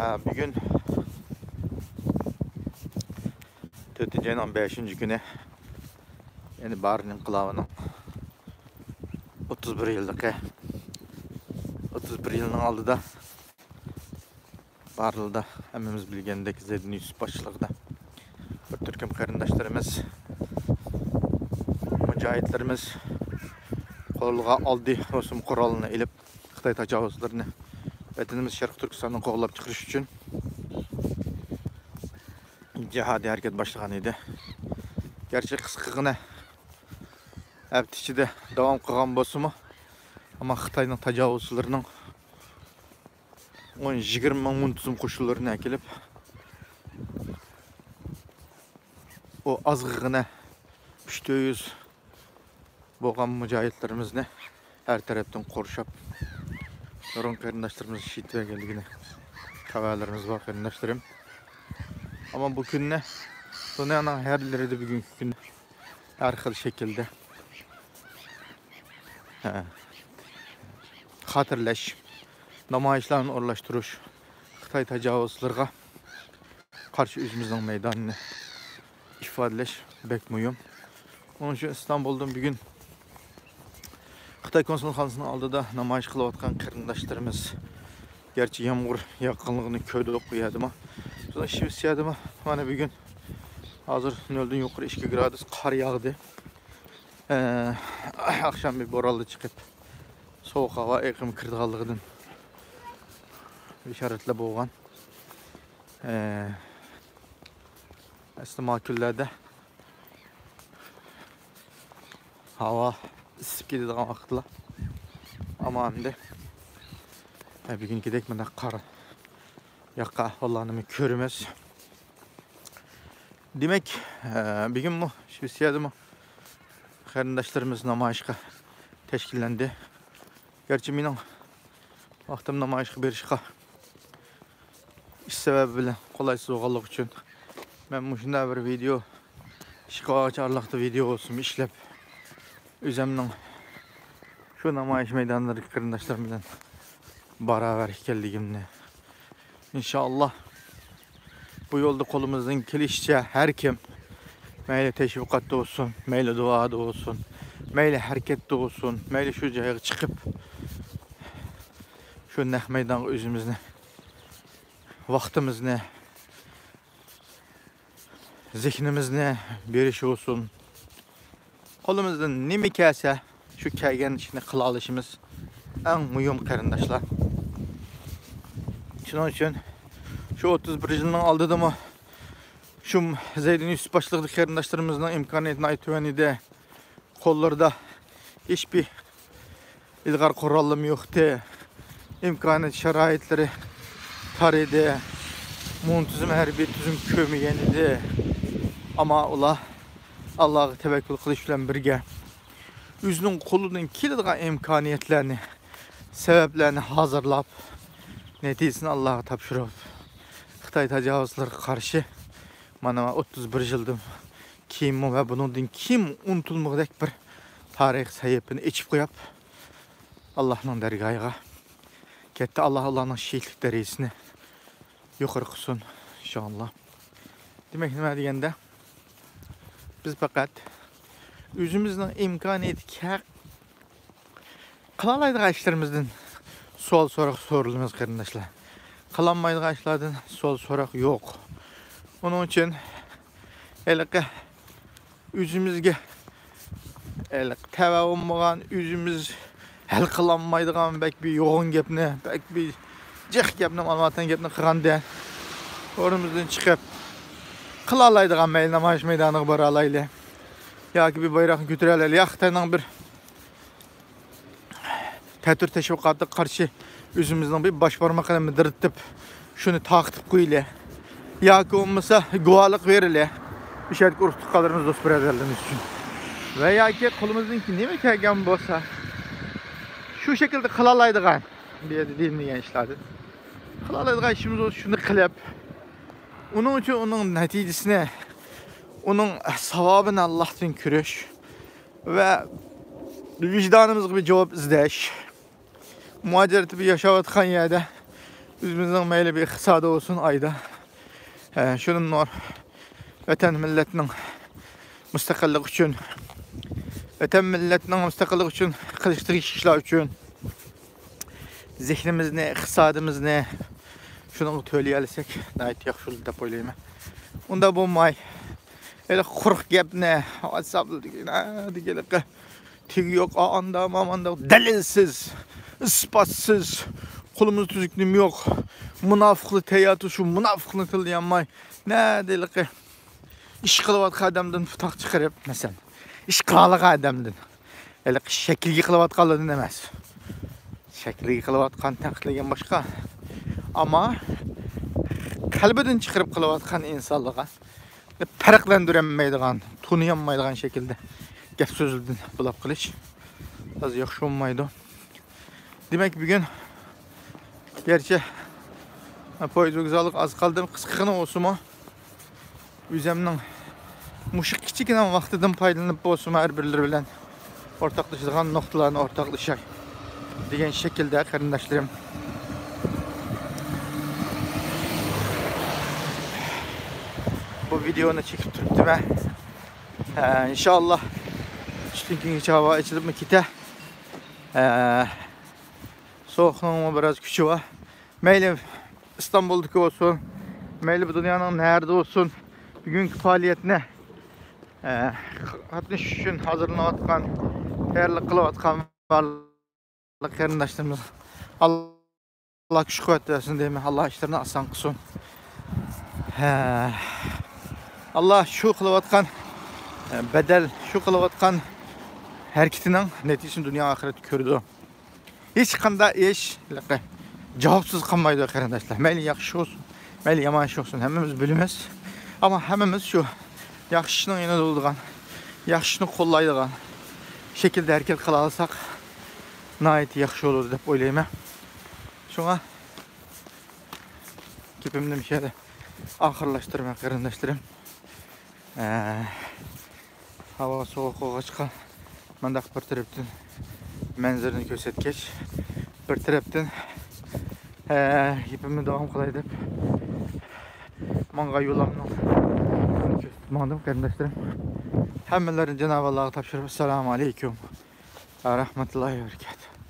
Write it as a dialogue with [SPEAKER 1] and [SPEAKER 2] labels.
[SPEAKER 1] Bugün 4. ayın 15. günü yani Barın İnqilabının 31 yıllık 31 yılının aldıda Barıl'da hemimiz bilgendeki Zeydin Yusuf başçılıqda bir Türk'üm qarindaşlarımız, mücahitlerimiz kolluğa aldı Rosum kuralını ilip Xitay tacavuzlarını Vətənimiz Şərq Türkistan'dan qoğulab çıxırış üçün cihadi hareket başlayan idi. Gerçi qısqığına əbtiçi devam qılan bosumu ama Xitay'ın tacavuzlarının 10-20 min tuzum koşullarını ekilip o azgığına 300 boğan mücahitlerimizle her taraftan koruşap Yorun qarindaşlarımız şehitliğe geldiğine haberlerimiz var qarindaşlarım. Ama bu günne dünyanın her yerinde bugünkü gün her xil şekilde hatırlaş, namayişlerini orlaştırış, Xitay tacavuzlarına karşı özümüzün meydanını ifadeleş bek mühim. Onun için İstanbul'dan bugün Xitay konsolxanasının aldıda namayış kılavatkan qarindaşlarımız gerçi yağmur yakınlığını köyde okuyordu ama sonra şivsiyadi ama hani bir gün hazır nölden yukarı 2 gradus kar yağdı. Akşam bir boralı çıkıp soğuk hava ekrim kırdığalıqdan işaretle boğan. Aslında maküllerde hava ısıp gidiyor vaxtla. Ama hem bir gün gidekmeden kar yakka ahvallarını körümüz. Demek bir gün mu şivsiyadi mi qarindaşlarımız namayışqa teşkillendi. Gerçi benim vaxtım namayışqa berişqa iş sebebi bilen kolaysız oğallık için ben bu şunda bir video şikayetçi video olsun işlep üzemden şu namayış meydanları qarindaşlarımla beraber geldiğimde İnşallah bu yolda kolumuzdan gelişçe her kim meyle teşvikat olsun, meyle dua olsun, meyle hareket olsun, meyle şu cahaya çıkıp şu nek meydan özümüzne, vaxtımızne, zihnimizne bir iş olsun. Kolumuzdan ne mikase şu kayganın içine kıla alışımız en mühim qarindaşlar. Şunun için şu 31 yılının aldığı mı şu Zeydin Yusuf başlıqlı qarindaşlarımızın imkaniyetini aytıvəni de kollarda hiçbir ilgar kurallım yoktu. İmkaniyet şəraitləri tar idi. Muntuzum her bir tüzüm kömüyen idi. Ama ola Allah'a tevekkül kılıç bilen birge üzünün kolunun kilidğan imkaniyetlerini sebeplerini hazırlap neticesini Allah'a tapşırıp Xitay tacavuzlara karşı mana 31 yıldım kim ve bunun kim unutulmadık bir tarih sayıpını içip koyup Allah'ın dergahına gitti. Allah'ın şehitlik derecesini yukarı kılsın inşallah. Demek ne diyende biz fakat özümüzün imkaniyeti kılalaydığı işlerimizden sual sorak sorulmaz qarindaşlar. Kılanmaydığı işlerden sual sorak yok. Onun için özümüzge teve olmayan özümüz hal kılanmaydıgan bek bir yoğun gepne bek bir cık gepne malumatan gepne kıran den orumuzdan çıkıp kılalaydıgan meyil namayış meydanı baralayla ya ki bir bayrak götüreyle ya Xitay'dan bir tətür teşvikatı karşı özümüzden bir baş parmakla mıdırtıp şunu taktıp koyuyla ya ki olmasa guvalık verile bir şeylik urustuk kalırımız dost biraderlerimiz için ve ya ki kolumuzdan ki ne mi kaygan olsa şu şekilde kılalaydıgan bir yerde değil mi gençlerdi kılalaydıgan işimiz olsa şunu kılıp onun için onun neticesine onun savabını Allah'tan körüş ve vicdanımız gibi cevap izleyiş muhacereti bir yaşavatkan yerde Bizimizin meyli bir iktisadi olsun ayda. Şunun var. Vatan milletinin müstakillik için, vatan milletinin müstakillik için, kılıçlı işler için, zihnimiz ne, iktisadımız ne, şunu söyleyelsek, nayet yaxşı da söyleyeyim. Onda bu may, öyle kuruk gap ne, WhatsApp'lı diyelim ki, tigi yok, anda, mamanda, delilsiz, ispatsız, kolumuz tüzüklüğüm yok, münafıklı teyatı şu, münafıklı tılyanmay, ne diyelim ki, iş kılıvat adamdan tutak çıkarıp, mesela, iş kılalık adamdan, öyle şekilgi kılıvat kalıdın demez. Şekilgi kılıvat kan takligen başka, ama kalbiden çıkarıp kılıvat kan insanlığa, farklandıramaydigan, tunuyamaydigan şekilde gap sözüldün bulap kılıç. Az yaxşı olmaydı. Demek bugün gerçi poyuz güzellik az kaldı, kıskıkına olsun mu? Üzemnin muşuk kiçikinen vaktidan paylanıp olsun her birileri bilen ortaklaşılan noktalarını ortaklaşak diyen şekilde kardeşlerim. Bu videonu çekip tuttum ben. İnşallah çünkü hiç hava açılıp mı kite soğukluğun biraz küçük var. Meyli İstanbul'daki olsun, meyli bu dünyanın nerede olsun, bugünkü faaliyetine hatta şu gün hazırlanatkan, değerli kılıvatkan varlık kardeşlerimiz Allah güç kuvvet versin değil mi? Allah işlerini asan kılsın. Allah şu kılıvatkan bedel, şu kılıvatkan hareketinin neticesini dünya ahiret gördü. Hiç kanda iş cevapsız kalmaydı arkadaşlar. Meyli yaxşı olsun, meyli yaman olsun. Hemimiz bilimiz. Ama hemimiz şu yaxşının yine dolduğun, yaxşını kollaydıgan şekilde hareket kılalsak nayet yaxşı olur deyip oylayayım. Şuna kipimde bir şeyde ahırlaştırmak kardeşlerim. Hava soğuk oğa çıkan mandak bir taraftan menzirini göstergeç, bir taraftan ipimi devam kılaydım. Manga yolamını tutmadım kardeşlerim. Hemmelerin Cenab-ı Allah'a tapşırıp Selamun Aleyküm ve Rahmetullahi ve Berekatuhu.